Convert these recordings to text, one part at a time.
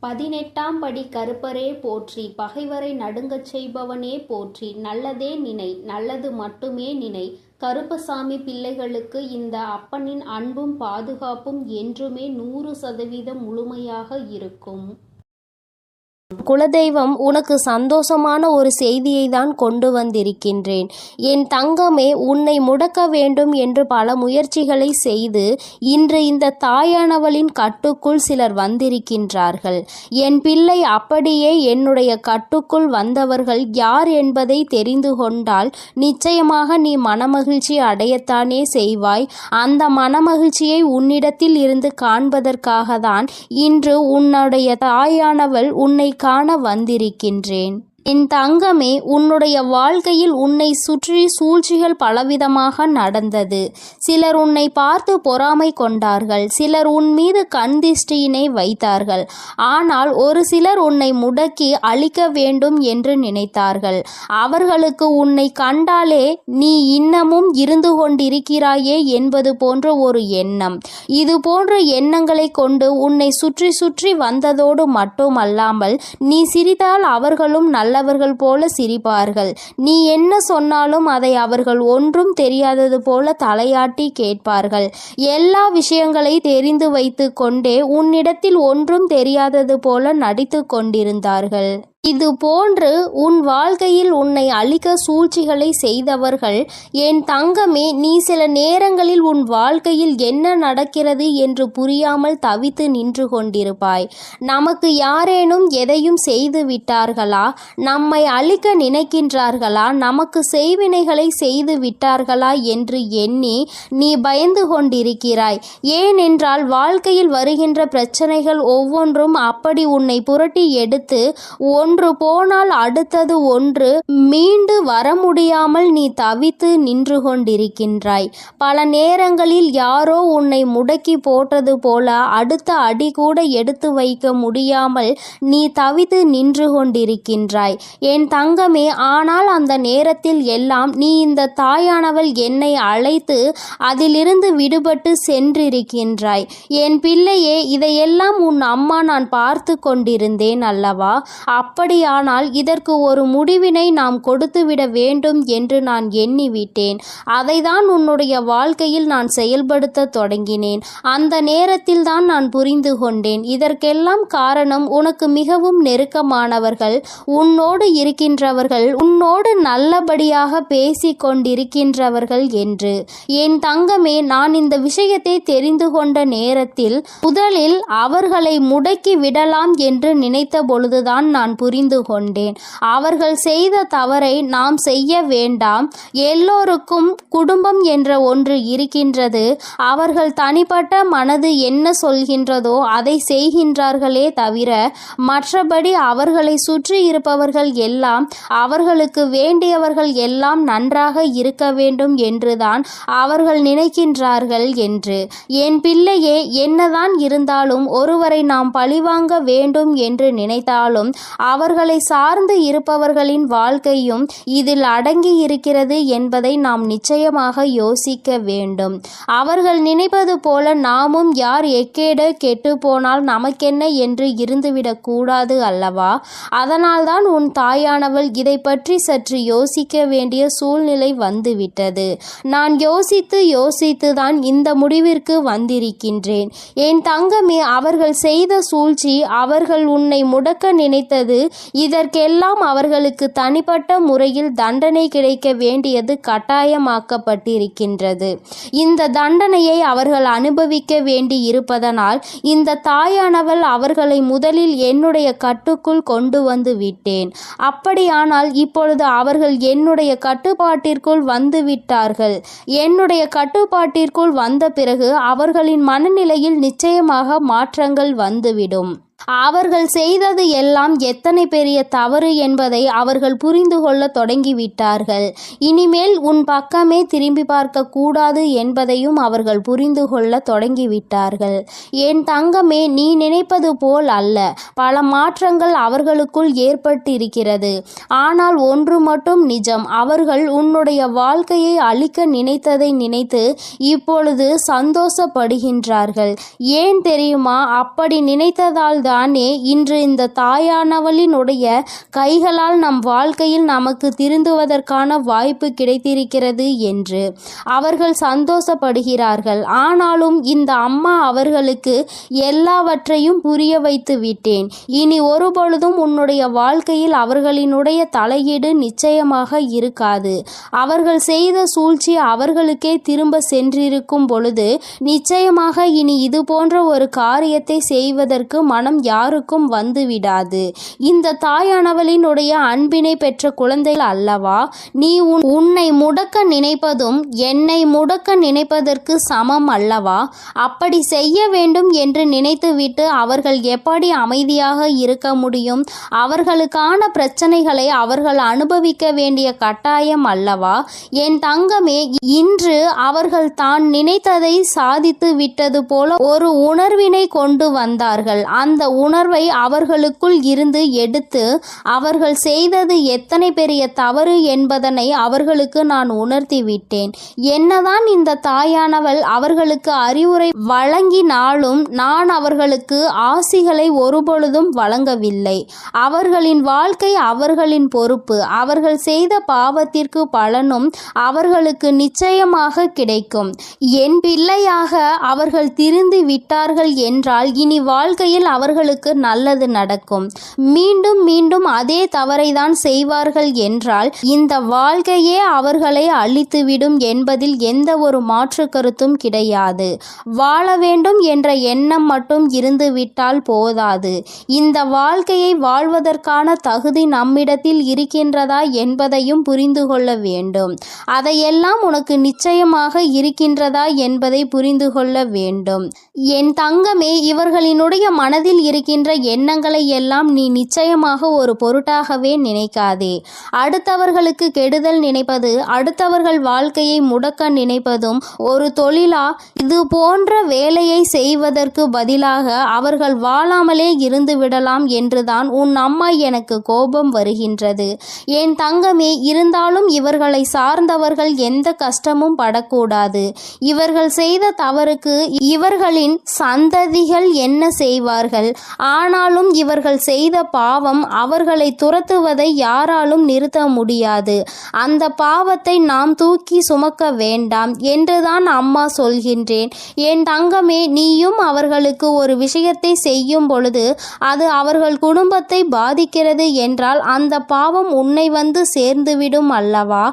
18ஆம் படி கருப்பரே போற்றி, பகைவரை நடுங்கச் செய்பவனே போற்றி, நல்லதே நினை, நல்லது மட்டுமே நினை. கருப்பசாமி பிள்ளைகளுக்கு இந்த அப்பனின் அன்பும் பாதுகாப்பும் என்றுமே 100% முழுமையாக இருக்கும். குலதெய்வம், உனக்கு சந்தோஷமான ஒரு செய்தியை தான் கொண்டு வந்திருக்கின்றேன். என் தங்கமே, உன்னை முடக்க வேண்டும் என்று பல முயற்சிகளை செய்து இன்று இந்த தாயானவளின் கட்டுக்குள் சிலர் வந்திருக்கின்றார்கள். என் பிள்ளை, அப்படியே என்னுடைய கட்டுக்குள் வந்தவர்கள் யார் என்பதை தெரிந்து கொண்டால் நிச்சயமாக நீ மனமகிழ்ச்சி அடையத்தானே செய்வாய். அந்த மனமகிழ்ச்சியை உன்னிடத்தில் இருந்து காண்பதற்காக தான் இன்று உன்னுடைய தாயானவள் உன்னை காண வந்திருக்கின்றேன். என் தங்கமே, உன்னுடைய வாழ்க்கையில் உன்னை சுற்றி சூழ்ச்சிகள் பலவிதமாக நடந்தது. சிலர் உன்னை பார்த்து பொறாமை கொண்டார்கள், சிலர் உன் மீது கண் திருஷ்டியினை வைத்தார்கள். ஆனால் ஒரு சிலர் உன்னை முடக்கி அழிக்க வேண்டும் என்று நினைத்தார்கள். அவர்களுக்கு உன்னை கண்டாலே நீ இன்னமும் இருந்து கொண்டிருக்கிறாயே என்பது போன்ற ஒரு எண்ணம். இது போன்ற எண்ணங்களை கொண்டு உன்னை சுற்றி சுற்றி வந்ததோடு மட்டுமல்லாமல் நீ சிரித்தால் அவர்களும் நல்லவர்கள் போல சிரிப்பார்கள். நீ என்ன சொன்னாலும் அதை அவர்கள் ஒன்றும் தெரியாதது போல தலையாட்டி கேட்பார்கள். எல்லா விஷயங்களை தெரிந்து வைத்து கொண்டே உன்னிடத்தில் ஒன்றும் தெரியாதது போல நடித்து கொண்டிருந்தார்கள். இது போன்று உன் வாழ்க்கையில் உன்னை அழிக்க சூழ்ச்சிகளை செய்தவர்கள், என் தங்கமே, நீ சில நேரங்களில் உன் வாழ்க்கையில் என்ன நடக்கிறது என்று புரியாமல் தவித்து நின்று கொண்டிருப்பாய். நமக்கு யாரேனும் எதையும் செய்து விட்டார்களா, நம்மை அழிக்க நினைக்கின்றார்களா, நமக்கு செய்வினைகளை செய்து விட்டார்களா என்று எண்ணி நீ பயந்து கொண்டிருக்கிறாய். ஏனென்றால் வாழ்க்கையில் வருகின்ற பிரச்சனைகள் ஒவ்வொன்றும் அப்படி உன்னை புரட்டி எடுத்து ஒன்று போனால் அடுத்தது ஒன்று மீண்டு வர முடியாமல் நீ தவித்து நின்று கொண்டிருக்கின்றாய். பல நேரங்களில் யாரோ உன்னை முடக்கி போட்டது போல அடுத்த அடி கூட எடுத்து வைக்க முடியாமல் நீ தவித்து நின்று கொண்டிருக்கின்றாய் என் தங்கமே. ஆனால் அந்த நேரத்தில் எல்லாம் நீ இந்த தாயானவள் என்னை அழைத்து அதிலிருந்து விடுபட்டு சென்றிருக்கின்றாய். என் பிள்ளையே, இதையெல்லாம் உன் அம்மா நான் பார்த்து கொண்டிருந்தேன் அல்லவா? அப்படியானால் இதற்கு ஒரு முடிவினை நாம் கொடுத்துவிட வேண்டும் என்று நான் எண்ணிவிட்டேன். அதைதான் உன்னுடைய வாழ்க்கையில் நான் செயல்படுத்த தொடங்கினேன். அந்த நேரத்தில் தான் நான் புரிந்து கொண்டேன், இதற்கெல்லாம் காரணம் உனக்கு மிகவும் நெருக்கமானவர்கள், உன்னோடு இருக்கின்றவர்கள், உன்னோடு நல்லபடியாக பேசி கொண்டிருக்கின்றவர்கள் என்று. என் தங்கமே, நான் இந்த விஷயத்தை தெரிந்து கொண்ட நேரத்தில் முதலில் அவர்களை முடக்கி விடலாம் என்று நினைத்த பொழுதுதான் நான் புரிந்து கொண்டேன். அவர்கள் செய்த தவறை நாம் செய்ய வேண்டாம். எல்லோருக்கும் குடும்பம் என்ற ஒன்று இருக்கின்றது. அவர்கள் தனிப்பட்ட மனது என்ன சொல்கின்றதோ அதை செய்கின்றார்களே தவிர மற்றபடி அவர்களை சுற்றி இருப்பவர்கள் எல்லாம் அவர்களுக்கு வேண்டியவர்கள் எல்லாம் நன்றாக இருக்க வேண்டும் என்றுதான் அவர்கள் நினைக்கின்றார்கள் என்று. என் பிள்ளையே, என்னதான் இருந்தாலும் ஒருவரை நாம் பழிவாங்க வேண்டும் என்று நினைத்தாலும் அவர்களை சார்ந்து இருப்பவர்களின் வாழ்க்கையும் இதில் அடங்கி இருக்கிறது என்பதை நாம் நிச்சயமாக யோசிக்க வேண்டும். அவர்கள் நினைப்பது போல நாமும் யார் எக்கேடு கெட்டு போனால் நமக்கென்ன என்று இருந்துவிடக் கூடாது அல்லவா? அதனால்தான் உன் தாயானவள் இதை பற்றி சற்று யோசிக்க வேண்டிய சூழ்நிலை வந்துவிட்டது. நான் யோசித்து தான் இந்த முடிவிற்கு வந்திருக்கின்றேன். என் தங்கமே, அவர்கள் செய்த சூழ்ச்சி, அவர்கள் உன்னை முடக்க நினைத்தது, இதற்கெல்லாம் அவர்களுக்கு தனிப்பட்ட முறையில் தண்டனை கிடைக்க வேண்டியது கட்டாயமாக்கப்பட்டிருக்கின்றது. இந்த தண்டனையை அவர்கள் அனுபவிக்க வேண்டி இருப்பதனால் இந்த தாயானவள் அவர்களை முதலில் என்னுடைய கட்டுக்குள் கொண்டு வந்து விட்டேன். அப்படியானால் இப்பொழுது அவர்கள் என்னுடைய கட்டுப்பாட்டிற்குள் வந்து விட்டார்கள். என்னுடைய கட்டுப்பாட்டிற்குள் வந்த பிறகு அவர்களின் மனநிலையில் நிச்சயமாக மாற்றங்கள் வந்துவிடும். அவர்கள் செய்தது எல்லாம் எத்தனை பெரிய தவறு என்பதை அவர்கள் புரிந்து கொள்ள தொடங்கிவிட்டார்கள். இனிமேல் உன் பக்கமே திரும்பி பார்க்க கூடாது என்பதையும் அவர்கள் புரிந்து கொள்ள தொடங்கிவிட்டார்கள். என் தங்கமே, நீ நினைப்பது போல் அல்ல. பல மாற்றங்கள் அவர்களுக்குள் ஏற்பட்டிருக்கிறது. ஆனால் ஒன்று மட்டும் நிஜம், அவர்கள் உன்னுடைய வாழ்க்கையை அழிக்க நினைத்ததை நினைத்து இப்பொழுது சந்தோஷப்படுகின்றார்கள். ஏன் தெரியுமா? அப்படி நினைத்ததால் தானே இன்று இந்த தாயானவளினுடைய கைகளால் நம் வாழ்க்கையில் நமக்கு திருந்துவதற்கான வாய்ப்பு கிடைத்திருக்கிறது என்று அவர்கள் சந்தோஷப்படுகிறார்கள். ஆனாலும் இந்த அம்மா அவர்களுக்கு எல்லாவற்றையும் புரிய வைத்து விட்டேன். இனி ஒருபொழுதும் உன்னுடைய வாழ்க்கையில் அவர்களினுடைய தலையீடு நிச்சயமாக இருக்காது. அவர்கள் செய்த சூழ்ச்சி அவர்களுக்கே திரும்ப சென்றிருக்கும் பொழுது நிச்சயமாக இனி இது போன்ற ஒரு காரியத்தை செய்வதற்கு மனம் யாருக்கும் வந்துவிடாது. இந்த தாயானவளினுடைய அன்பினை பெற்ற குழந்தைகள் அல்லவா நீ உன்னை முடக்க நினைப்பதும் என்னை முடக்க நினைப்பதற்கு சமம் அல்லவா? அப்படி செய்ய வேண்டும் என்று நினைத்துவிட்டு அவர்கள் எப்படி அமைதியாக இருக்க முடியும்? அவர்களுக்கான பிரச்சனைகளை அவர்கள் அனுபவிக்க வேண்டிய கட்டாயம் அல்லவா? என் தங்கமே, இன்று அவர்கள் தான் நினைத்ததை சாதித்து விட்டது போல ஒரு உணர்வினை கொண்டு வந்தார்கள். அந்த உணர்வை அவர்களுக்குள் இருந்து எடுத்து அவர்கள் செய்தது எத்தனை பெரிய தவறு என்பதனை அவர்களுக்கு நான் உணர்த்தி விட்டேன். என்னதான் இந்த தாயானவள் அவர்களுக்கு அறிவுரை வழங்கினாலும் நான் அவர்களுக்கு ஆசிகளை ஒருபொழுதும் வழங்கவில்லை. அவர்களின் வாழ்க்கை அவர்களின் பொறுப்பு. அவர்கள் செய்த பாவத்திற்கு பலனும் அவர்களுக்கு நிச்சயமாக கிடைக்கும். என் பிள்ளையாக அவர்கள் திருந்தி விட்டார்கள் என்றால் இனி வாழ்க்கையில் அவர்களுக்கு நல்லது நடக்கும். மீண்டும் மீண்டும் அதே தவறை தான் செய்வார்கள் என்றால் இந்த வாழ்க்கையே அவர்களை அழித்துவிடும் என்பதில் எந்த ஒரு மாற்று கருத்தும் கிடையாது. வாழ வேண்டும் என்ற எண்ணம் மட்டும் இருந்து விட்டால் போதாது. இந்த வாழ்க்கையை வாழ்வதற்கான தகுதி நம்மிடத்தில் இருக்கின்றதா என்பதையும் புரிந்து கொள்ள வேண்டும். அதையெல்லாம் உனக்கு நிச்சயமாக இருக்கின்றதா என்பதை புரிந்து கொள்ள வேண்டும். என் தங்கமே, இவர்களினுடைய மனதில் இருக்கின்ற எண்ணங்களை எல்லாம் நீ நிச்சயமாக ஒரு பொருட்டாகவே நினைக்காதே. அடுத்தவர்களுக்கு கெடுதல் நினைப்பது, அடுத்தவர்கள் வாழ்க்கையை முடக்க நினைப்பதும் ஒரு தொழிலா? இது போன்ற வேலையை செய்வதற்கு பதிலாக அவர்கள் வாழாமலே இருந்து விடலாம் என்றுதான் உன் அம்மா எனக்கு கோபம் வருகின்றது. என் தங்கமே, இருந்தாலும் இவர்களை சார்ந்தவர்கள் எந்த கஷ்டமும் படக்கூடாது. இவர்கள் செய்த தவறுக்கு இவர்களின் சந்ததிகள் என்ன செய்வார்கள்? ஆனாலும் இவர்கள் செய்த பாவம் அவர்களை துரத்துவதை யாராலும் நிறுத்த முடியாது. அந்த பாவத்தை நாம் தூக்கி சுமக்க வேண்டாம் என்றுதான் அம்மா சொல்கின்றேன். என் தங்கமே, நீயும் அவர்களுக்கு ஒரு விஷயத்தை செய்யும் பொழுது அது அவர்கள் குடும்பத்தை பாதிக்கிறது என்றால் அந்த பாவம் உன்னை வந்து சேர்ந்துவிடும் அல்லவா?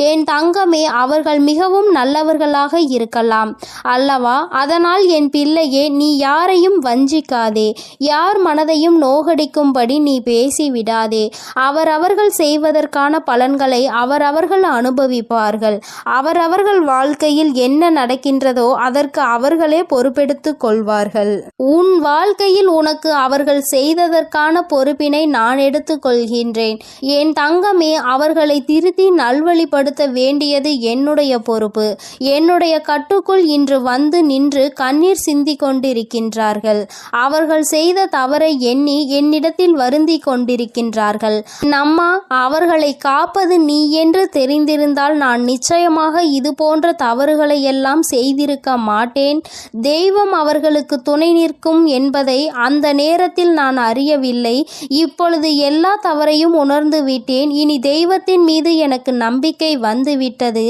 என் தங்கமே, அவர்கள் மிகவும் நல்லவர்களாக இருக்கலாம் அல்லவா? அதனால் என் பிள்ளையே, நீ யாரையும் வஞ்சிக்காதே. யார் மனதையும் நோகடிக்கும்படி நீ பேசிவிடாதே. அவரவர்கள் செய்வதற்கான பலன்களை அவரவர்கள் அனுபவிப்பார்கள். அவரவர்கள் வாழ்க்கையில் என்ன நடக்கின்றதோ அதற்கு அவர்களே பொறுப்பெடுத்துக் கொள்வார்கள். உன் வாழ்க்கையில் உனக்கு அவர்கள் செய்ததற்கான பொறுப்பினை நான் எடுத்துக் கொள்கின்றேன். என் தங்கமே, அவர்களை திருத்தி நல்வழிப்படுத்த வேண்டியது என்னுடைய பொறுப்பு. என்னுடைய கட்டுக்குள் இன்று வந்து நின்று கண்ணீர் சிந்தி கொண்டிருக்கின்றார்கள். அவர்கள் செய்த தவறை எண்ணி என்னிடத்தில் வருந்தி கொண்டிருக்கின்றார்கள். நம்மா, அவர்களை காப்பது நீ என்று தெரிந்திருந்தால் நான் நிச்சயமாக இது போன்ற தவறுகளை எல்லாம் செய்திருக்க மாட்டேன். தெய்வம் அவர்களுக்கு துணை நிற்கும் என்பதை அந்த நேரத்தில் நான் அறியவில்லை. இப்பொழுது எல்லா தவறையும் உணர்ந்து விட்டேன். இனி தெய்வத்தின் மீது எனக்கு நம்பிக்கை வந்துவிட்டது.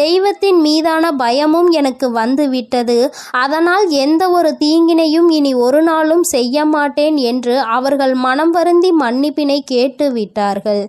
தெய்வத்தின் மீதான பயமும் எனக்கு வந்துவிட்டது. அதனால் எந்த ஒரு தீங்கினையும் இனி ஒரு நாளும் செய்ய மாட்டேன் என்று அவர்கள் மனம் வருந்தி மன்னிப்பினை கேட்டு விட்டார்கள்.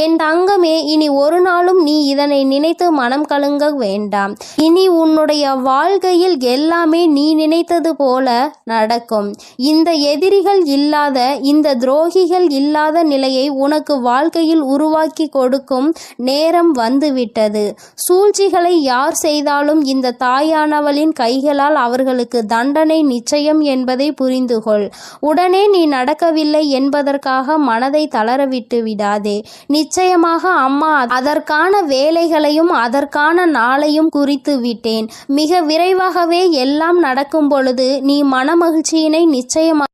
என் தங்கமே, இனி ஒரு நாளும் நீ இதனை நினைத்து மனம் கலங்க வேண்டாம். இனி உன்னுடைய வாழ்க்கையில் எல்லாமே நீ நினைத்தது போல நடக்கும். இந்த எதிரிகள் இல்லாத, இந்த துரோகிகள் இல்லாத நிலையை உனக்கு வாழ்க்கையில் உருவாக்கி கொடுக்கும் நேரம் வந்துவிட்டது. சூழ்ச்சிகளை யார் செய்தாலும் இந்த தாயானவளின் கைகளால் அவர்களுக்கு தண்டனை நிச்சயம் என்பதை புரிந்துகொள். உடனே நீ நடக்கவில்லை என்பதற்காக மனதை தளரவிட்டு விடாதே. நிச்சயமாக அம்மா அதற்கான வேலைகளையும் அதற்கான நாளையும் குறித்து விட்டேன். மிக விரைவாகவே எல்லாம் நடக்கும் பொழுது நீ மனமகிழ்ச்சியினை நிச்சயமாக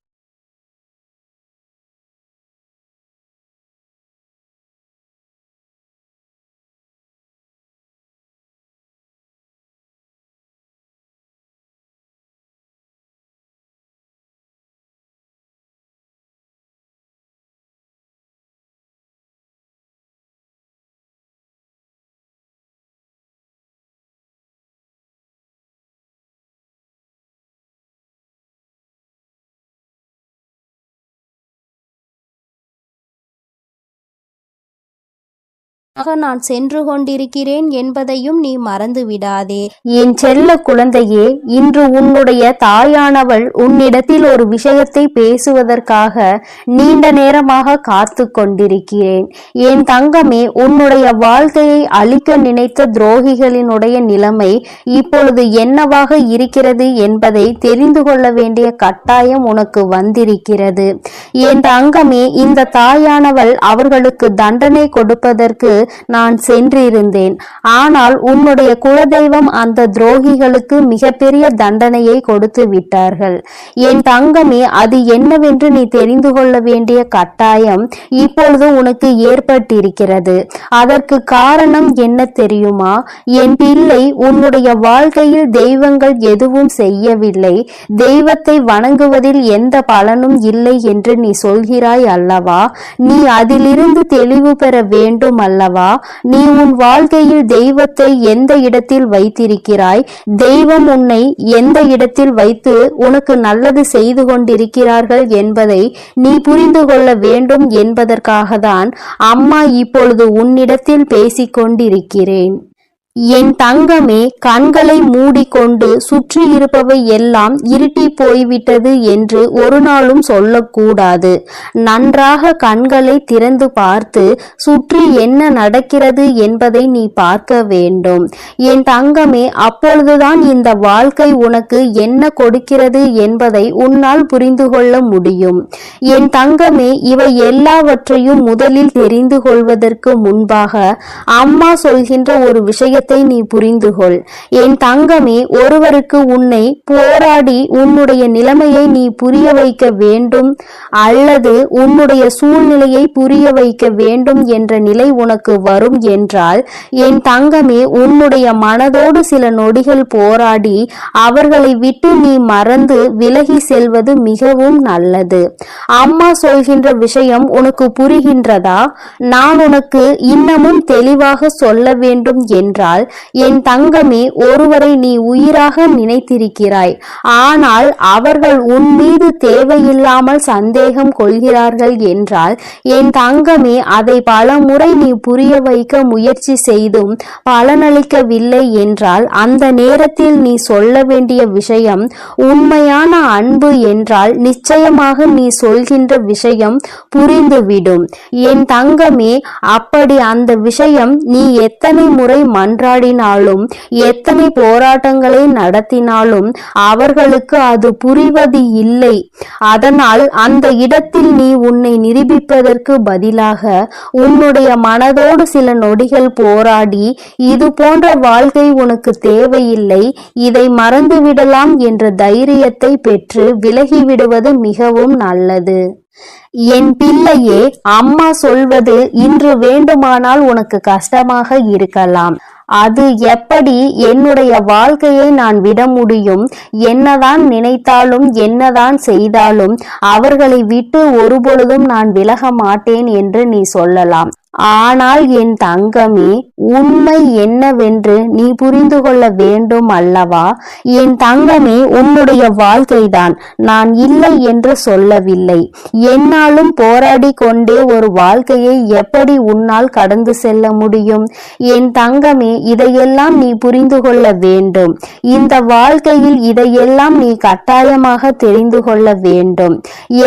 நான் சென்று கொண்டிருக்கிறேன் என்பதையும் நீ மறந்து விடாதே. என் செல்ல குழந்தையே, இன்று உன்னுடைய தாயானவள் உன்னிடத்தில் ஒரு விஷயத்தை பேசுவதற்காக நீண்ட நேரமாக காத்து கொண்டிருக்கிறேன். என் தங்கமே, உன்னுடைய வாழ்க்கையை அழிக்க நினைத்த துரோகிகளினுடைய நிலைமை இப்பொழுது என்னவாக இருக்கிறது என்பதை தெரிந்து கொள்ள வேண்டிய கட்டாயம் உனக்கு வந்திருக்கிறது. என் தங்கமே, இந்த தாயானவள் அவர்களுக்கு தண்டனை கொடுப்பதற்கு நான் சென்றிருந்தேன். ஆனால் உன்னுடைய குலதெய்வம் அந்த துரோகிகளுக்கு மிகப்பெரிய தண்டனையை கொடுத்து விட்டார்கள். என் தங்கமே, அது என்னவென்று நீ தெரிந்து கொள்ள வேண்டிய கட்டாயம் இப்பொழுது உனக்கு ஏற்பட்டிருக்கிறது. அதற்கு காரணம் என்ன தெரியுமா? என் பிள்ளை, உன்னுடைய வாழ்க்கையில் தெய்வங்கள் எதுவும் செய்யவில்லை, தெய்வத்தை வணங்குவதில் எந்த பலனும் இல்லை என்று நீ சொல்கிறாய் அல்லவா? நீ அதிலிருந்து தெளிவு பெற வேண்டும் அல்லவா? நீ உன் வாழ்க்கையில் தெய்வத்தை எந்த இடத்தில் வைத்திருக்கிறாய்? தெய்வம் உன்னை எந்த இடத்தில் வைத்து உனக்கு நல்லது செய்து கொண்டிருக்கிறார்கள் என்பதை நீ புரிந்து கொள்ள வேண்டும் என்பதற்காக தான் அம்மா இப்பொழுது உன்னிடத்தில் பேசிக் கொண்டிருக்கிறேன். என் தங்கமே, கண்களை மூடிக்கொண்டு சுற்றி இருப்பவை எல்லாம் இருட்டி போய்விட்டது என்று ஒரு நாளும் சொல்லக்கூடாது. நன்றாக கண்களை திறந்து பார்த்து சுற்றி என்ன நடக்கிறது என்பதை நீ பார்க்க வேண்டும். என் தங்கமே, அப்பொழுதுதான் இந்த வாழ்க்கை உனக்கு என்ன கொடுக்கிறது என்பதை உன்னால் புரிந்து கொள்ள முடியும். என் தங்கமே, இவை எல்லாவற்றையும் முதலில் தெரிந்து கொள்வதற்கு முன்பாக அம்மா சொல்கின்ற ஒரு விஷயத்தை நீ புரிந்து கொள். என் தங்கமே, ஒருவருக்கு உன்னை போராடி உன்னுடைய நிலைமையை நீ புரிய வைக்க வேண்டும் அல்லது உன்னுடைய சூழ்நிலையை புரிய வைக்க வேண்டும் என்ற நிலை உனக்கு வரும் என்றால், என் தங்கமே, உன்னுடைய மனதோடு சில நொடிகள் போராடி அவர்களை விட்டு நீ மறந்து விலகி செல்வது மிகவும் நல்லது. அம்மா சொல்கின்ற விஷயம் உனக்கு புரிகின்றதா? நான் உனக்கு இன்னமும் தெளிவாக சொல்ல வேண்டும் என்றால், என் தங்கமே, ஒருவரை நீ உயிராக நினைத்திருக்கிறாய். ஆனால் அவர்கள் உன் மீது தேவையில்லாமல் சந்தேகம் கொள்கிறார்கள் என்றால், என் தங்கமே, அதை பல முறை நீ புரிய வைக்க முயற்சி செய்தும் பலனளிக்கவில்லை என்றால், அந்த நேரத்தில் நீ சொல்ல வேண்டிய விஷயம் உண்மையான அன்பு என்றால் நிச்சயமாக நீ சொல்கின்ற விஷயம் புரிந்துவிடும். என் தங்கமே, அப்படி அந்த விஷயம் நீ எத்தனை முறை மன்றாடினாலும் எத்தனை போராட்டங்களை நடத்தினாலும் அவர்களுக்கு அது புரிவது இல்லை. அதனால் அந்த இடத்தில் நீ உன்னை நிரூபிப்பதற்கு பதிலாக உன்னுடைய மனதோடு சில நொடிகள் போராடி இது போன்ற வாழ்க்கை உனக்கு தேவையில்லை, இதை மறந்துவிடலாம் என்ற தைரியத்தை பெற்று விலகிவிடுவது மிகவும் நல்லது. என் பிள்ளையே, அம்மா சொல்வது இன்று வேண்டுமானால் உனக்கு கஷ்டமாக இருக்கலாம். அது எப்படி என்னுடைய வாழ்க்கையை நான் விட முடியும்? என்னதான் நினைத்தாலும் என்னதான் செய்தாலும் அவர்களை விட்டு ஒருபொழுதும் நான் விலக மாட்டேன் என்று நீ சொல்லலாம். ஆனால் என் தங்கமே, உண்மை என்னவென்று நீ புரிந்து கொள்ள வேண்டும் அல்லவா? என் தங்கமே, உன்னுடைய வாழ்க்கைதான், நான் இல்லை என்று சொல்லவில்லை. என்னாலும் போராடி கொண்டே ஒரு வாழ்க்கையை எப்படி உன்னால் கடந்து செல்ல முடியும்? என் தங்கமே, இதையெல்லாம் நீ புரிந்து கொள்ள வேண்டும். இந்த வாழ்க்கையில் இதையெல்லாம் நீ கட்டாயமாக தெரிந்து கொள்ள வேண்டும்.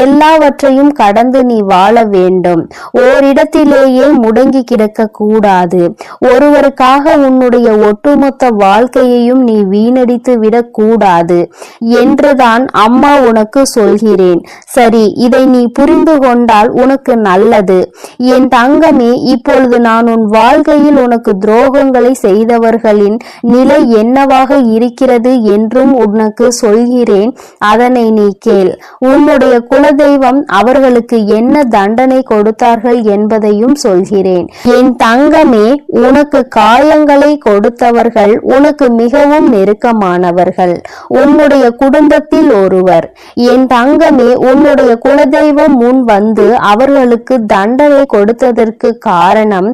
எல்லாவற்றையும் கடந்து நீ வாழ வேண்டும். ஓரிடத்திலேயே முடங்கி கிடக்க கூடாது. ஒருவருக்காக உன்னுடைய ஒட்டுமொத்த வாழ்க்கையையும் நீ வீணடித்து விடக் கூடாது என்றுதான் அம்மா உனக்கு சொல்கிறேன். சரி, இதை நீ புரிந்து கொண்டால் உனக்கு நல்லது. என் தங்கமே, இப்பொழுது நான் உன் வாழ்க்கையில் உனக்கு துரோகங்களை செய்தவர்களின் நிலை என்னவாக இருக்கிறது என்றும் உனக்கு சொல்கிறேன். அதனை நீ கேள். உன்னுடைய குலதெய்வம் அவர்களுக்கு என்ன தண்டனை கொடுத்தார்கள் என்பதையும் சொல்கிறேன். என் தங்கமே, உனக்கு காயங்களை கொடுத்தவர்கள் உனக்கு மிகவும் நெருக்கமானவர்கள், உன்னுடைய குடும்பத்தில் ஒருவர். என் தங்கமே, உன்னுடைய குலதெய்வம் முன் வந்து அவர்களுக்கு தண்டனை கொடுத்ததற்கு காரணம்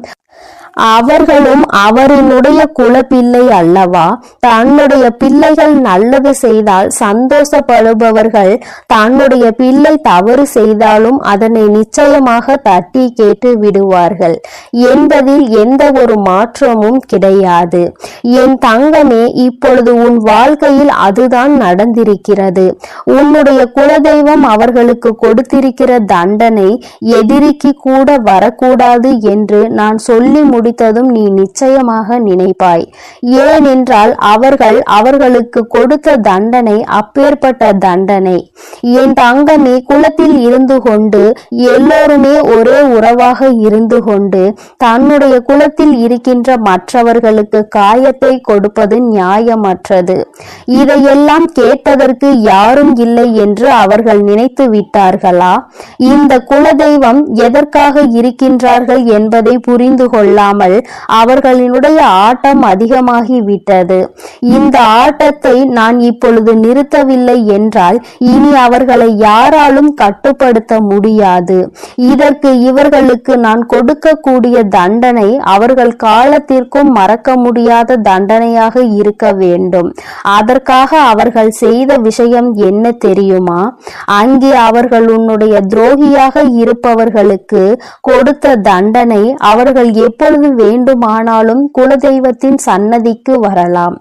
அவர்களும் அவரினுடைய குலப்பிள்ளை அல்லவா? தன்னுடைய பிள்ளைகள் நல்லது செய்தால் சந்தோஷப்படுபவர்கள் தன்னுடைய பிள்ளை தவறு செய்தாலும் அதனை நிச்சயமாக தட்டி கேட்டு விடுவார்கள் என்பதில் எந்த ஒரு மாற்றமும் கிடையாது. என் தங்கமே, இப்பொழுது உன் வாழ்க்கையில் அதுதான் நடந்திருக்கிறது. உன்னுடைய குலதெய்வம் அவர்களுக்கு கொடுத்திருக்கிற தண்டனை எதிரிக்கு கூட வரக்கூடாது என்று நான் சொல்லி முடித்ததும் நீ நிச்சயமாக நினைப்பாய். ஏனென்றால் அவர்களுக்கு கொடுத்த தண்டனை அப்பேற்பட்ட தண்டனை. என் தங்கமே, குலத்தில் இருந்து கொண்டு எல்லோருமே ஒரே உறவாக இருந்து கொண்டு தன்னுடைய குலத்தில் இருக்கின்ற மற்றவர்களுக்கு காயத்தை கொடுப்பது நியாயமற்றது. இதையெல்லாம் கேட்பதற்கு யாரும் இல்லை என்று அவர்கள் நினைத்து விட்டார்களா? இந்த குலதெய்வம் எதற்காக இருக்கின்றார்கள் என்பதை புரிந்து கொள்ளாமல் அவர்களினுடைய ஆட்டம் அதிகமாகி விட்டது. இந்த ஆட்டத்தை நான் இப்பொழுது நிறுத்தவில்லை என்றால் இனி அவர்களை யாராலும் கட்டுப்படுத்த முடியாது. இதற்கு இவர்களுக்கு நான் கொடுக்கக்கூடிய தண்டனை அவர்கள் காலத்திற்கும் மறக்க முடியாத தண்டனையாக இருக்க வேண்டும். அதற்காக அவர்கள் செய்த விஷயம் என்ன தெரியுமா? அங்கே அவர்கள் உன்னுடைய துரோகியாக இருப்பவர்களுக்கு கொடுத்த தண்டனை அவர்கள் எப்பொழுது வேண்டுமானாலும் குலதெய்வத்தின் சன்னதிக்கு வரலாம்,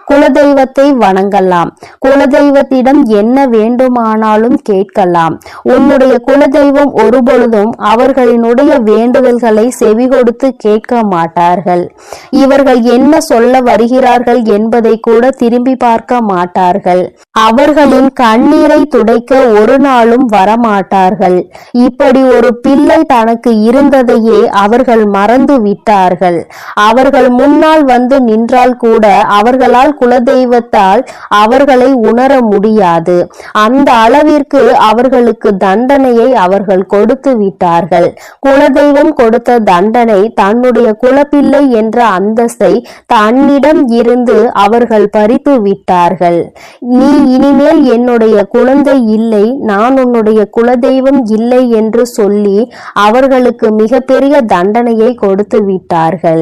குலதெய்வத்தை வணங்கலாம், குலதெய்வத்திடம் என்ன வேண்டுமானாலும் கேட்கலாம். உன்னுடைய குலதெய்வம் ஒருபொழுதும் அவர்களினுடைய வேண்டுதல்களை செவி கொடுத்து கேட்க மாட்டார்கள். இவர்கள் என்ன சொல்ல வருகிறார்கள் என்பதை கூட திரும்பி பார்க்க மாட்டார்கள். அவர்களின் கண்ணீரை துடைக்க ஒரு நாளும் வரமாட்டார்கள். இப்படி ஒரு பிள்ளை தனக்கு இருந்ததையே அவர்கள் மறந்து விட்டார்கள். அவர்கள் முன்னால் வந்து நின்றால் கூட அவர்களால் குலதெய்வத்தால் அவர்களை உணர முடியாது. அந்த அளவிற்கு அவர்களுக்கு தண்டனையை அவர்கள் கொடுத்து விட்டார்கள். குலதெய்வம் கொடுத்த தண்டனை தன்னுடைய குலப்பிள்ளை என்ற அந்தஸ்தை தன்னிடம் இருந்து அவர்கள் பறித்து விட்டார்கள். நீ இனிமேல் என்னுடைய குழந்தை இல்லை, நான் உன்னுடைய குலதெய்வம் இல்லை என்று சொல்லி அவர்களுக்கு மிகப்பெரிய தண்டனையை கொடுத்து விட்டார்கள்.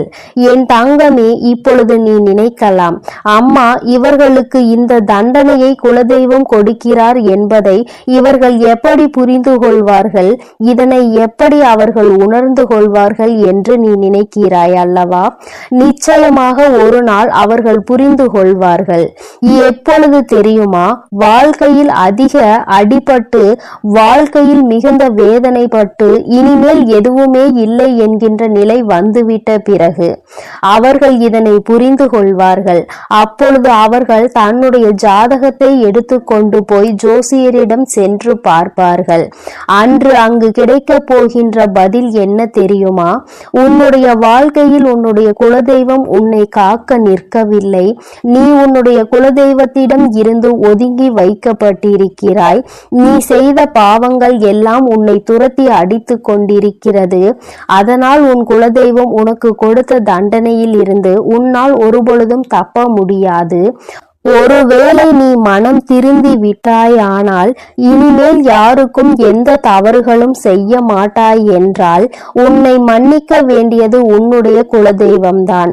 என் தங்கமே, இப்பொழுது நீ நினைக்கலாம், அம்மா இவர்களுக்கு இந்த தண்டனையை குலதெய்வம் கொடுக்கிறார் என்பதை இவர்கள் எப்படி புரிந்து கொள்வார்கள், இதனை எப்படி அவர்கள் உணர்ந்து கொள்வார்கள் என்று நீ நினைக்கிறாய் அல்லவா? நிச்சயமாக ஒரு நாள் அவர்கள் புரிந்து கொள்வார்கள். எப்பொழுது தெரியுமா? வாழ்க்கையில் அதிக அடிபட்டு வாழ்க்கையில் மிகுந்த வேதனைப்பட்டு இனிமேல் எதுவுமே இல்லை என்கின்ற நிலை வந்துவிட்ட பிறகு அவர்கள் இதனை புரிந்து கொள்வார்கள். அப்பொழுது அவர்கள் தன்னுடைய ஜாதகத்தை எடுத்து கொண்டு போய் ஜோசியரிடம் சென்று பார்ப்பார்கள். அன்று அங்கு கிடைக்க போகின்ற பதில் என்ன தெரியுமா? உன்னுடைய வாழ்க்கையில் உன்னுடைய குலதெய்வம் உன்னை காக்க நிற்கவில்லை. நீ உன்னுடைய குலதெய்வத்திடம் இருந்து ஒதுங்கி வைக்கப்பட்டிருக்கிறாய். நீ செய்த பாவங்கள் எல்லாம் உன்னை துரத்தி அடித்து கொண்டிருக்கிறது. அதனால் உன் குலதெய்வம் உனக்கு கொடுத்த தண்டனையில் இருந்து உன்னால் ஒருபொழுதும் தப்ப முடியாது. ஒருவேளை நீ மனம் திருந்தி விட்டாயானால் இனிமேல் யாருக்கும் எந்த தவறுகளும் செய்ய மாட்டாய் என்றால் உன்னை மன்னிக்க வேண்டியது உன்னுடைய குலதெய்வம்தான்.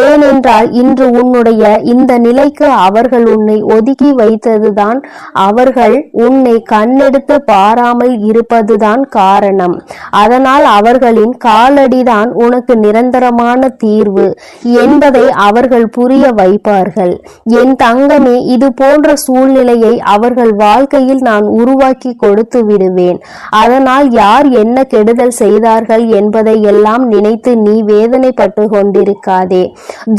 ஏனென்றால் இன்று உன்னுடைய இந்த நிலைக்கு அவர்கள் உன்னை ஒதுக்கி வைத்ததுதான், அவர்கள் உன்னை கண்ணெடுத்து பாராமல் இருப்பதுதான் காரணம். அதனால் அவர்களின் காலடிதான் உனக்கு நிரந்தரமான தீர்வு என்பதை அவர்கள் புரிய வைப்பார்கள். என் தங்கமே, இது போன்ற சூழ்நிலையை அவர்கள் வாழ்க்கையில் நான் உருவாக்கி கொடுத்து விடுவேன். அதனால் யார் என்ன கெடுதல் செய்தார்கள் என்பதை எல்லாம் நினைத்து நீ வேதனைப்பட்டு கொண்டிருக்காதே.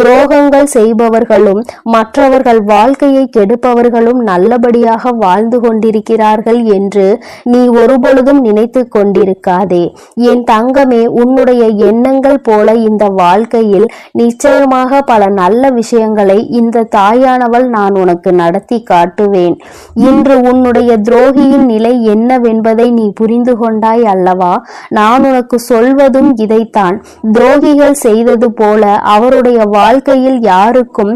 துரோகங்கள் செய்பவர்களும் மற்றவர்கள் வாழ்க்கையை கெடுப்பவர்களும் நல்லபடியாக வாழ்ந்து கொண்டிருக்கிறார்கள் என்று நீ ஒருபொழுதும் நினைத்து கொண்டிருக்காதே. என் தங்கமே, உன்னுடைய எண்ணங்கள் போல இந்த வாழ்க்கையில் நிச்சயமாக பல நல்ல விஷயங்களை இந்த தாயானவள் சொன்னால் நான் உனக்கு நடத்தி காட்டுவேன். இன்று உன்னுடைய துரோகியின் நிலை என்னவென்பதை நீ புரிந்து கொண்டாய் அல்லவா? நான் உனக்கு சொல்வதும் இதைத்தான். துரோகிகள் செய்தது போல அவருடைய வாழ்க்கையில் யாருக்கும்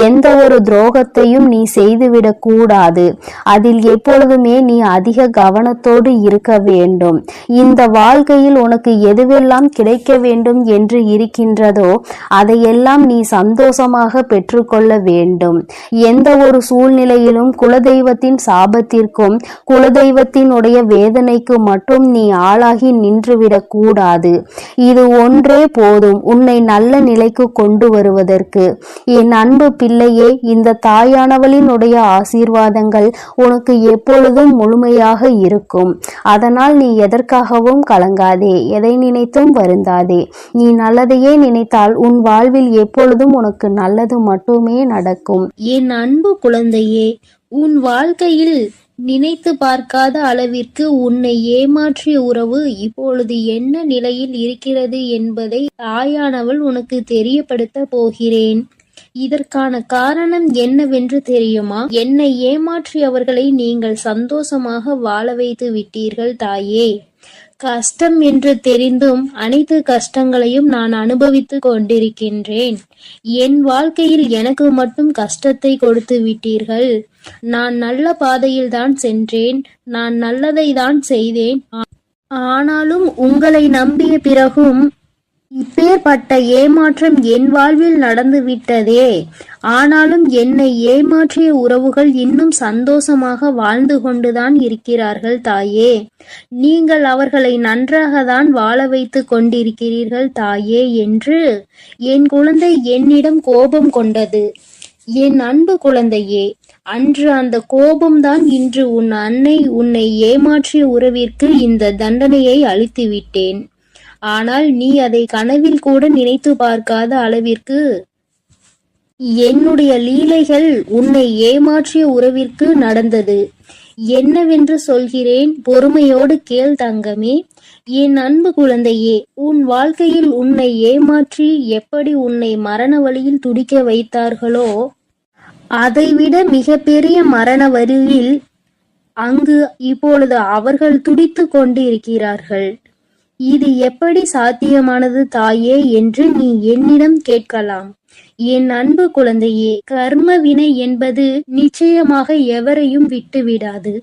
எந்த ஒரு துரோகத்தையும் நீ செய்துவிடக் கூடாது. அதில் எப்பொழுதுமே நீ அதிக கவனத்தோடு இருக்க வேண்டும். இந்த வாழ்க்கையில் உனக்கு எதுவெல்லாம் கிடைக்க வேண்டும் என்று இருக்கின்றதோ அதையெல்லாம் நீ சந்தோஷமாக பெற்றுக்கொள்ள வேண்டும். எந்த ஒரு சூழ்நிலையிலும் குலதெய்வத்தின் சாபத்திற்கும் குலதெய்வத்தினுடைய வேதனைக்கு மட்டும் நீ ஆளாகி நின்றுவிடக் கூடாது. இது ஒன்றே போதும் உன்னை நல்ல நிலைக்கு கொண்டு வருவதற்கு. என் அன்பு பிள்ளையே, இந்த தாயானவளினுடைய ஆசீர்வாதங்கள் உனக்கு எப்பொழுதும் முழுமையாக இருக்கும். அதனால் நீ எதற்காகவும் கலங்காதே, எதை நினைத்தும் வருந்தாதே. நீ நல்லதையே நினைத்தால் உன் வாழ்வில் எப்பொழுதும் உனக்கு நல்லது மட்டுமே நடக்கும். என் அன்பு குழந்தையே, உன் வாழ்க்கையில் நினைத்து பார்க்காத அளவிற்கு உன்னை ஏமாற்றிய உறவு இப்பொழுது என்ன நிலையில் இருக்கிறது என்பதை தாயானவள் உனக்கு தெரியப்படுத்த போகிறேன். இதற்கான காரணம் என்னவென்று தெரியுமா? என்னை ஏமாற்றியவர்களை நீங்கள் சந்தோஷமாக வாழ வைத்து விட்டீர்கள் தாயே. கஷ்டம் என்று தெரிந்தும் அனைத்து கஷ்டங்களையும் நான் அனுபவித்து கொண்டிருக்கின்றேன். என் வாழ்க்கையில் எனக்கு மட்டும் கஷ்டத்தை கொடுத்து விட்டீர்கள். நான் நல்ல பாதையில் தான் சென்றேன், நான் நல்லதை தான் செய்தேன். ஆனாலும் உங்களை நம்பிய பிறகும் இப்பேற்பட்ட ஏமாற்றம் என் வாழ்வில் நடந்து விட்டதே. ஆனாலும் என்னை ஏமாற்றிய உறவுகள் இன்னும் சந்தோஷமாக வாழ்ந்து கொண்டுதான் இருக்கிறார்கள் தாயே. நீங்கள் அவர்களை நன்றாக தான் வாழ வைத்து கொண்டிருக்கிறீர்கள் தாயே என்று என் குழந்தை என்னிடம் கோபம் கொண்டது. என் அன்பு குழந்தையே, அன்று அந்த கோபம்தான் இன்று உன் அன்னை உன்னை ஏமாற்றிய உறவிற்கு இந்த தண்டனையை அளித்து விட்டேன். ஆனால் நீ அதை கனவில் கூட நினைத்து பார்க்காத அளவிற்கு என்னுடைய லீலைகள் உன்னை ஏமாற்றிய உறவிற்கு நடந்தது. என்னவென்று சொல்கிறேன், பொறுமையோடு கேள் தங்கமே. என் அன்பு குழந்தையே, உன் வாழ்க்கையில் உன்னை ஏமாற்றி எப்படி உன்னை மரண வழியில் துடிக்க வைத்தார்களோ அதைவிட மிகப்பெரிய மரண வழியில் அங்கு இப்பொழுது அவர்கள் துடித்து கொண்டு இருக்கிறார்கள். இது எப்படி சாத்தியமானது தாயே என்று நீ என்னிடம் கேட்கலாம். என் அன்பு குழந்தையே, கர்ம வினை என்பது நிச்சயமாக எவரையும் விட்டுவிடாது.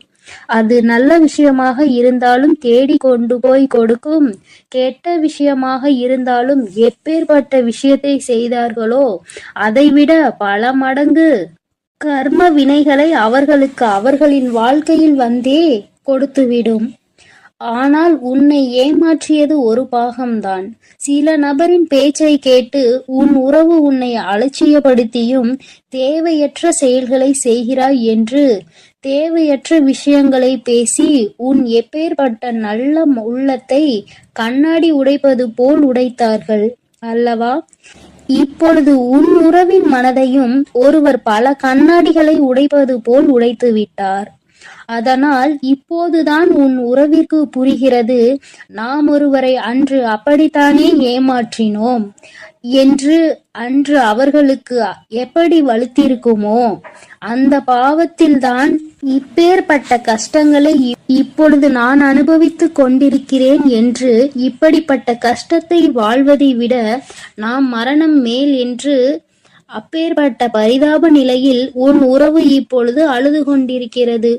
அது நல்ல விஷயமாக இருந்தாலும் தேடி கொண்டு போய் கொடுக்கும், கெட்ட விஷயமாக இருந்தாலும் எப்பேற்பட்ட விஷயத்தை செய்தார்களோ அதைவிட பல மடங்கு கர்ம வினைகளை அவர்களுக்கு அவர்களின் வாழ்க்கையில் வந்தே கொடுத்துவிடும். ஆனால் உன்னை ஏமாற்றியது ஒரு பாகம்தான். சில நபரின் பேச்சை கேட்டு உன் உறவு உன்னை அலட்சியப்படுத்தியும் தேவையற்ற செயல்களை செய்கிறாய் என்று தேவையற்ற விஷயங்களை பேசி உன் எப்பேற்பட்ட நல்ல உள்ளத்தை கண்ணாடி உடைப்பது போல் உடைத்தார்கள் அல்லவா? இப்பொழுது உன் உறவின் மனதையும் ஒருவர் பல கண்ணாடிகளை உடைப்பது போல் உடைத்து விட்டார். அதனால் இப்போதுதான் உன் உறவிற்கு புரிகிறது, நாம் ஒருவரை அன்று அப்படித்தானே ஏமாற்றினோம் என்று. அன்று அவர்களுக்கு எப்படி வலுத்திருக்குமோ அந்த பாவத்தில்தான் இப்பேற்பட்ட கஷ்டங்களை இப்பொழுது நான் அனுபவித்து கொண்டிருக்கிறேன் என்று. இப்படிப்பட்ட கஷ்டத்தை வாழ்வதை விட நாம் மரணம் மேல் என்று அப்பேற்பட்ட பரிதாப நிலையில் உன் உறவு இப்பொழுது அழுது கொண்டிருக்கிறது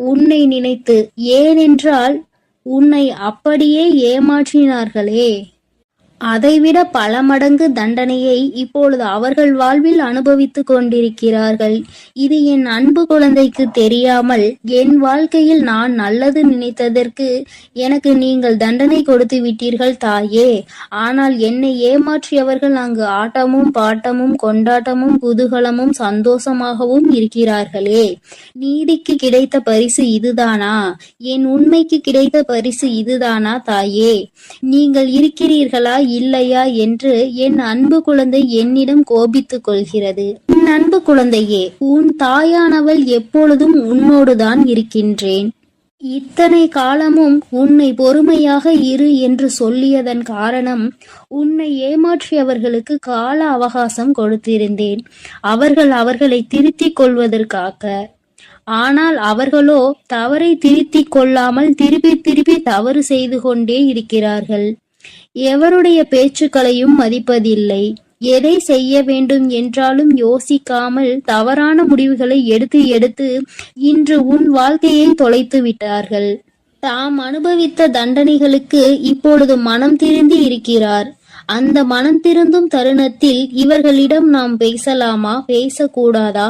உன்னை நினைத்து. ஏனென்றால் உன்னை அப்படியே ஏமாற்றினார்களே, அதைவிட பல மடங்கு தண்டனையை இப்பொழுது அவர்கள் வாழ்வில் அனுபவித்து கொண்டிருக்கிறார்கள். இது என் அன்பு குழந்தைக்கு தெரியாமல் என் வாழ்க்கையில் நான் நல்லது நினைத்ததற்கு எனக்கு நீங்கள் தண்டனை கொடுத்து விட்டீர்கள் தாயே. ஆனால் என்னை ஏமாற்றியவர்கள் அங்கு ஆட்டமும் பாட்டமும் கொண்டாட்டமும் குதூகலமும் சந்தோஷமாகவும் இருக்கிறார்களே. நீதிக்கு கிடைத்த பரிசு இதுதானா? என் உண்மைக்கு கிடைத்த பரிசு இதுதானா தாயே? நீங்கள் இருக்கிறீர்களா இல்லையா என்று என் அன்பு குழந்தை என்னிடம் கோபித்துக் கொள்கிறது. என் அன்பு குழந்தையே, உன் தாயானவள் எப்பொழுதும் உன்னோடுதான் இருக்கின்றேன். இத்தனை காலமும் உன்னை பொறுமையாக இரு என்று சொல்லியதன் காரணம், உன்னை ஏமாற்றியவர்களுக்கு கால அவகாசம் கொடுத்திருந்தேன், அவர்களை திருத்திக் கொள்வதற்காக. ஆனால் அவர்களோ தவறை திருத்திக் கொள்ளாமல் திருப்பி திருப்பி தவறு செய்து கொண்டே இருக்கிறார்கள். எவருடைய பேச்சுக்களையும் மதிப்பதில்லை. எதை செய்ய வேண்டும் என்றாலும் யோசிக்காமல் தவறான முடிவுகளை எடுத்து எடுத்து இன்று உன் வாழ்க்கையை தொலைத்து விட்டார்கள். தாம் அனுபவித்த தண்டனைகளுக்கு இப்பொழுது மனம் திருந்தி இருக்கிறார். அந்த மனம் திருந்தும் தருணத்தில் இவர்களிடம் நாம் பேசலாமா, பேசக்கூடாதா?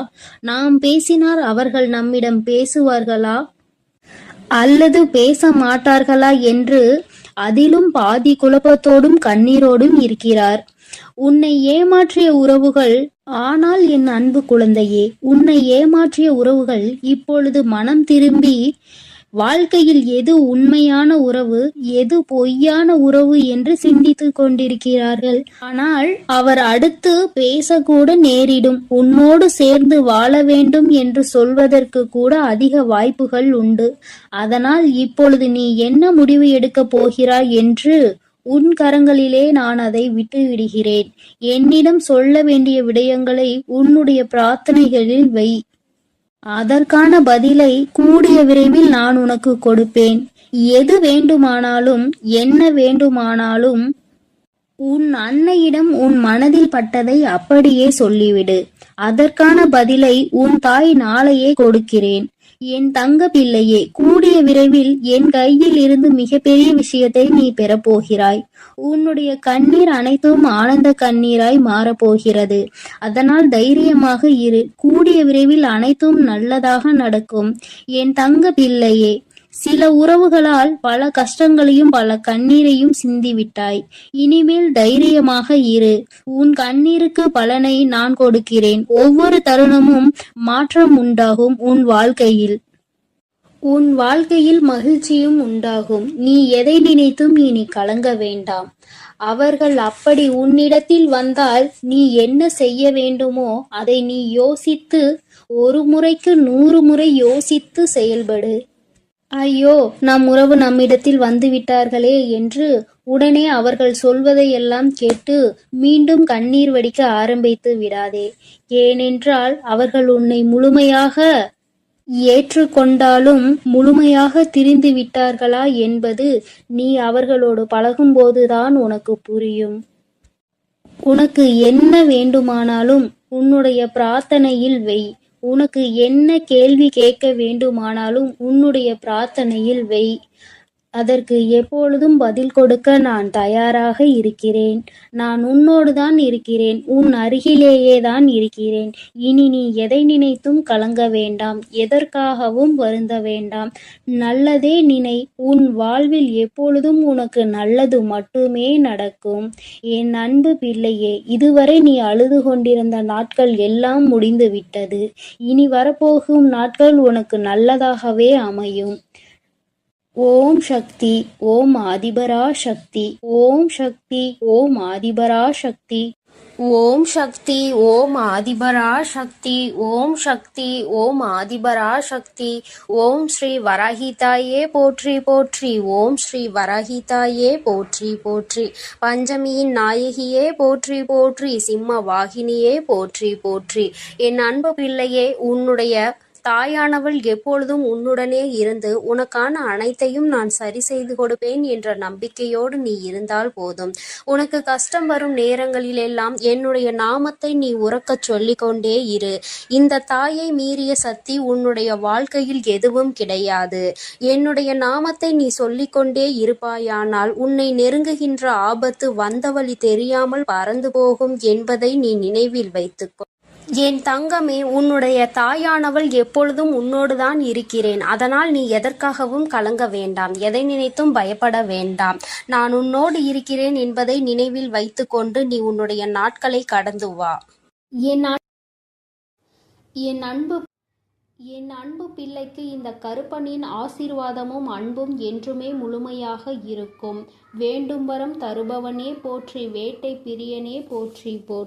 நாம் பேசினால் அவர்கள் நம்மிடம் பேசுவார்களா அல்லது பேச மாட்டார்களா என்று அதிலும் பாதி குழப்பத்தோடும் கண்ணீரோடும் இருக்கிறார். உன்னை ஏமாற்றிய உறவுகள், ஆனால் என் அன்பு குழந்தையே, உன்னை ஏமாற்றிய உறவுகள் இப்பொழுது மனம் திரும்பி வாழ்க்கையில் எது உண்மையான உறவு, எது பொய்யான உறவு என்று சிந்தித்துக் கொண்டிருக்கிறார்கள். ஆனால் அவர் அடுத்து பேசக்கூட நேரிடும். உன்னோடு சேர்ந்து வாழ வேண்டும் என்று சொல்வதற்கு கூட அதிக வாய்ப்புகள் உண்டு. அதனால் இப்பொழுது நீ என்ன முடிவு எடுக்கப் போகிறாய் என்று உன் கரங்களிலே நான் அதை விட்டுவிடுகிறேன். என்னிடம் சொல்ல வேண்டிய விடயங்களை உன்னுடைய பிரார்த்தனைகளில் வை. அதற்கான பதிலை கூடிய விரைவில் நான் உனக்கு கொடுப்பேன். எது வேண்டுமானாலும், என்ன வேண்டுமானாலும் உன் அன்னையிடம் உன் மனதில் பட்டதை அப்படியே சொல்லிவிடு. அதற்கான பதிலை உன் தாய் நாளையே கொடுக்கிறேன். என் தங்க பிள்ளையே, கூடிய விரைவில் என் கையில் இருந்து மிகப்பெரிய விஷயத்தை நீ பெறப்போகிறாய். உன்னுடைய கண்ணீர் அனைத்தும் ஆனந்த கண்ணீராய் மாறப்போகிறது. அதனால் தைரியமாக இரு. கூடிய விரைவில் அனைத்தும் நல்லதாக நடக்கும் என் தங்க பிள்ளையே. சில உறவுகளால் பல கஷ்டங்களையும் பல கண்ணீரையும் சிந்திவிட்டாய். இனிமேல் தைரியமாக இரு. உன் கண்ணீருக்கு பலனை நான் கொடுக்கிறேன். ஒவ்வொரு தருணமும் மாற்றம் உண்டாகும். உன் வாழ்க்கையில் மகிழ்ச்சியும் உண்டாகும். நீ எதை நினைத்தும் இனி கலங்க வேண்டாம். அவர்கள் அப்படி உன்னிடத்தில் வந்தால் நீ என்ன செய்ய வேண்டுமோ அதை நீ யோசித்து, ஒரு முறைக்கு 100 முறை யோசித்து செயல்படு. ஐயோ, நம் உறவு நம்மிடத்தில் வந்துவிட்டார்களே என்று உடனே அவர்கள் சொல்வதையெல்லாம் கேட்டு மீண்டும் கண்ணீர் வடிக்க ஆரம்பித்து விடாதே. ஏனென்றால் அவர்கள் உன்னை முழுமையாக ஏற்றுக்கொண்டாலும் முழுமையாக திரிந்து விட்டார்களா என்பது நீ அவர்களோடு பழகும்போதுதான் உனக்கு புரியும். உனக்கு என்ன வேண்டுமானாலும் உன்னுடைய பிரார்த்தனையில் வை. உனக்கு என்ன கேள்வி கேட்க வேண்டுமானாலும் உன்னுடைய பிரார்த்தனையில் வை. அதற்கு எப்பொழுதும் பதில் கொடுக்க நான் தயாராக இருக்கிறேன். நான் உன்னோடு தான் இருக்கிறேன். உன் அருகிலேயே தான் இருக்கிறேன். இனி நீ எதை நினைத்தும் கலங்க வேண்டாம். எதற்காகவும் வருந்த வேண்டாம். நல்லதே நினை. உன் வாழ்வில் எப்பொழுதும் உனக்கு நல்லது மட்டுமே நடக்கும். என் அன்பு பிள்ளையே, இதுவரை நீ அழுது கொண்டிருந்த நாட்கள் எல்லாம் முடிந்து விட்டது. இனி வரப்போகும் நாட்கள் உனக்கு நல்லதாகவே அமையும். ஓம் சக்தி, ஓம் ஆதிபரா சக்தி, ஓம் சக்தி, ஓம் ஆதிபரா சக்தி, ஓம் சக்தி, ஓம் ஆதிபரா சக்தி, ஓம் சக்தி, ஓம் ஆதிபரா சக்தி. ஓம் ஸ்ரீ வராஹிதாயே போற்றி போற்றி, ஓம் ஸ்ரீ வராஹிதாயே போற்றி போற்றி. பஞ்சமியின் நாயகியே போற்றி போற்றி, சிம்ம வாகினியே போற்றி போற்றி. என் அன்பு பிள்ளையே, உன்னுடைய தாயானவள் எப்பொழுதும் உன்னுடனே இருந்து உனக்கான அனைத்தையும் நான் சரி செய்து கொடுப்பேன் என்ற நம்பிக்கையோடு நீ இருந்தால் போதும். உனக்கு கஷ்டம் வரும் நேரங்களிலெல்லாம் என்னுடைய நாமத்தை நீ உரக்கச் சொல்லிக்கொண்டே இரு. இந்த தாயை மீறிய சக்தி உன்னுடைய வாழ்க்கையில் எதுவும் கிடையாது. என்னுடைய நாமத்தை நீ சொல்லிக்கொண்டே இருப்பாயானால் உன்னை நெருங்குகின்ற ஆபத்து வந்த வழி தெரியாமல் பறந்து போகும் என்பதை நீ நினைவில் வைத்துக்கொள். என் தங்கமே, உன்னுடைய தாயானவள் எப்பொழுதும் உன்னோடுதான் இருக்கிறேன். அதனால் நீ எதற்காகவும் கலங்க வேண்டாம். எதை நினைத்தும் பயப்பட வேண்டாம். நான் உன்னோடு இருக்கிறேன் என்பதை நினைவில் வைத்துக்கொண்டு நீ உன்னுடைய நாட்களை கடந்து வா. என் அன்பு பிள்ளைக்கு இந்த கருப்பனின் ஆசீர்வாதமும் அன்பும் என்றுமே முழுமையாக இருக்கும். வேண்டும் வரம் தருபவனே போற்றி, வேட்டை பிரியனே போற்றி போற்றி.